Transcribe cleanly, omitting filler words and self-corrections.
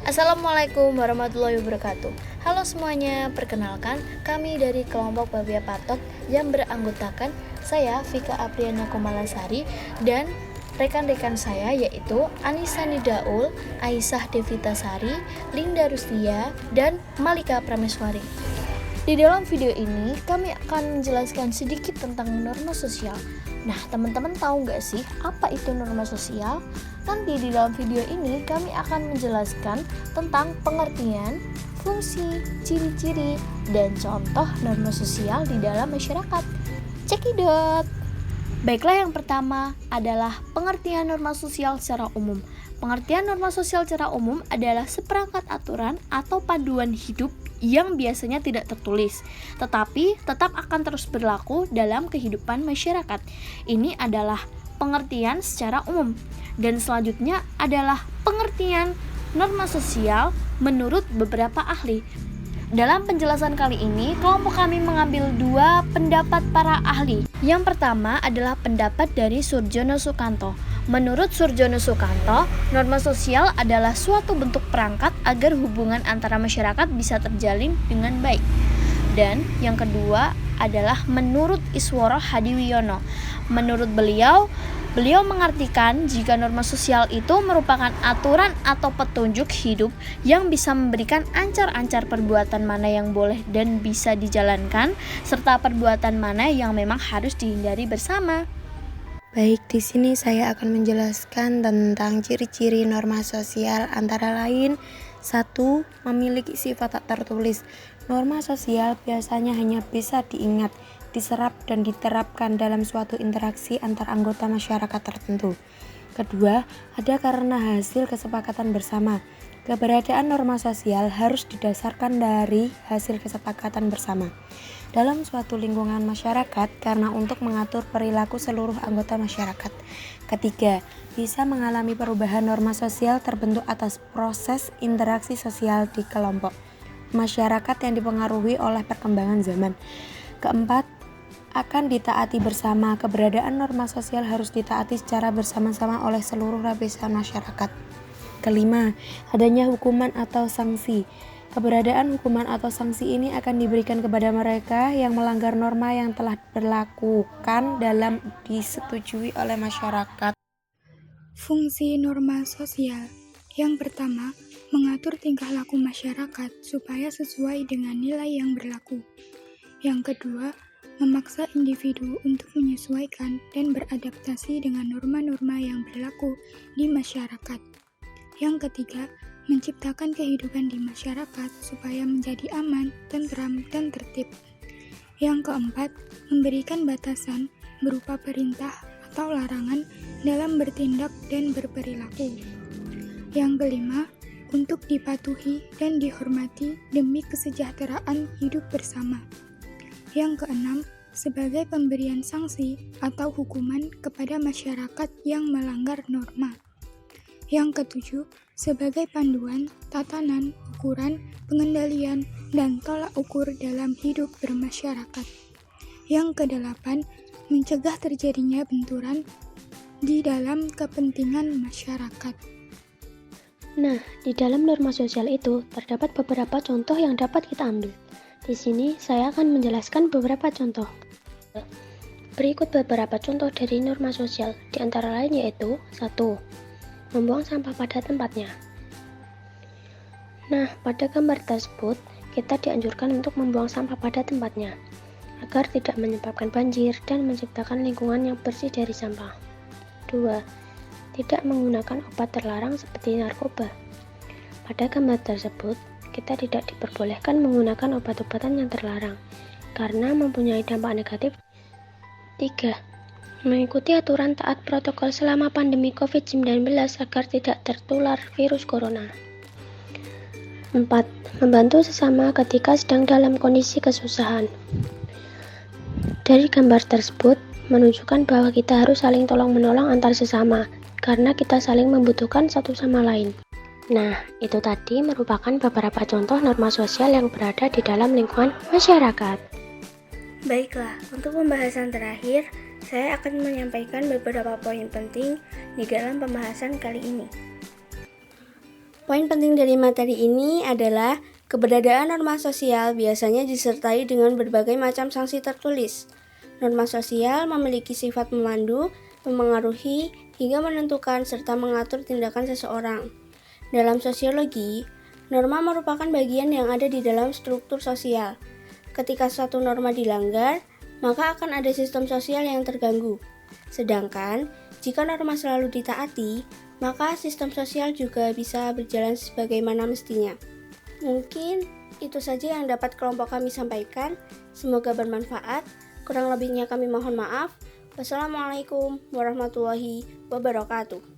Assalamualaikum warahmatullahi wabarakatuh. Halo semuanya, perkenalkan kami dari kelompok Babia Patot yang beranggotakan saya Vika Apriana Komalasari dan rekan-rekan saya yaitu Anissa Nidaul, Aisyah Devitasari, Linda Rustia, dan Malika Prameswari. Di dalam video ini kami akan menjelaskan sedikit tentang norma sosial. Nah, teman-teman tahu nggak sih apa itu norma sosial? Nanti di dalam video ini kami akan menjelaskan tentang pengertian, fungsi, ciri-ciri, dan contoh norma sosial di dalam masyarakat. Cekidot! Baiklah, yang pertama adalah pengertian norma sosial secara umum. Pengertian norma sosial secara umum adalah seperangkat aturan atau panduan hidup yang biasanya tidak tertulis, tetapi tetap akan terus berlaku dalam kehidupan masyarakat. Ini adalah pengertian secara umum. Dan selanjutnya adalah pengertian norma sosial menurut beberapa ahli. Dalam penjelasan kali ini, kelompok kami mengambil dua pendapat para ahli. Yang pertama adalah pendapat dari Surjono Sukanto. Menurut Surjono Sukanto, norma sosial adalah suatu bentuk perangkat agar hubungan antara masyarakat bisa terjalin dengan baik. Dan yang kedua adalah menurut Isworo Hadiwiono. Menurut beliau mengartikan jika norma sosial itu merupakan aturan atau petunjuk hidup yang bisa memberikan ancar-ancar perbuatan mana yang boleh dan bisa dijalankan, serta perbuatan mana yang memang harus dihindari bersama. Baik, di sini saya akan menjelaskan tentang ciri-ciri norma sosial antara lain 1. Memiliki sifat tak tertulis. Norma sosial biasanya hanya bisa diingat, diserap dan diterapkan dalam suatu interaksi antar anggota masyarakat tertentu. Kedua, ada karena hasil kesepakatan bersama. Keberadaan norma sosial harus didasarkan dari hasil kesepakatan bersama dalam suatu lingkungan masyarakat karena untuk mengatur perilaku seluruh anggota masyarakat. Ketiga, bisa mengalami perubahan norma sosial terbentuk atas proses interaksi sosial di kelompok masyarakat yang dipengaruhi oleh perkembangan zaman. Keempat, akan ditaati bersama. Keberadaan norma sosial harus ditaati secara bersama-sama oleh seluruh lapisan masyarakat. Kelima, adanya hukuman atau sanksi. Keberadaan hukuman atau sanksi ini akan diberikan kepada mereka yang melanggar norma yang telah diberlakukan dalam disetujui oleh masyarakat. Fungsi norma sosial. Yang pertama, mengatur tingkah laku masyarakat supaya sesuai dengan nilai yang berlaku. Yang kedua, memaksa individu untuk menyesuaikan dan beradaptasi dengan norma-norma yang berlaku di masyarakat. Yang ketiga, menciptakan kehidupan di masyarakat supaya menjadi aman, tentram, dan tertib. Yang keempat, memberikan batasan berupa perintah atau larangan dalam bertindak dan berperilaku. Yang kelima, untuk dipatuhi dan dihormati demi kesejahteraan hidup bersama. Yang keenam, sebagai pemberian sanksi atau hukuman kepada masyarakat yang melanggar norma. Yang ketujuh, sebagai panduan, tatanan, ukuran, pengendalian, dan tolak ukur dalam hidup bermasyarakat. Yang kedelapan, mencegah terjadinya benturan di dalam kepentingan masyarakat. Nah, di dalam norma sosial itu terdapat beberapa contoh yang dapat kita ambil. Di sini saya akan menjelaskan beberapa contoh. Berikut beberapa contoh dari norma sosial, di antara lain yaitu 1. Membuang sampah pada tempatnya. Nah, pada gambar tersebut, kita dianjurkan untuk membuang sampah pada tempatnya, agar tidak menyebabkan banjir dan menciptakan lingkungan yang bersih dari sampah. 2. Tidak menggunakan obat terlarang seperti narkoba. Pada gambar tersebut, kita tidak diperbolehkan menggunakan obat-obatan yang terlarang, karena mempunyai dampak negatif. 3. Mengikuti aturan taat protokol selama pandemi COVID-19 agar tidak tertular virus corona. 4. Membantu sesama ketika sedang dalam kondisi kesusahan. Dari gambar tersebut menunjukkan bahwa kita harus saling tolong-menolong antar sesama, karena kita saling membutuhkan satu sama lain. Nah, itu tadi merupakan beberapa contoh norma sosial yang berada di dalam lingkungan masyarakat. Baiklah, untuk pembahasan terakhir, saya akan menyampaikan beberapa poin penting di dalam pembahasan kali ini. Poin penting dari materi ini adalah keberadaan norma sosial biasanya disertai dengan berbagai macam sanksi tertulis. Norma sosial memiliki sifat memandu, memengaruhi, hingga menentukan serta mengatur tindakan seseorang. Dalam sosiologi, norma merupakan bagian yang ada di dalam struktur sosial. Ketika suatu norma dilanggar, maka akan ada sistem sosial yang terganggu. Sedangkan, jika norma selalu ditaati, maka sistem sosial juga bisa berjalan sebagaimana mestinya. Mungkin itu saja yang dapat kelompok kami sampaikan. Semoga bermanfaat. Kurang lebihnya kami mohon maaf. Wassalamualaikum warahmatullahi wabarakatuh.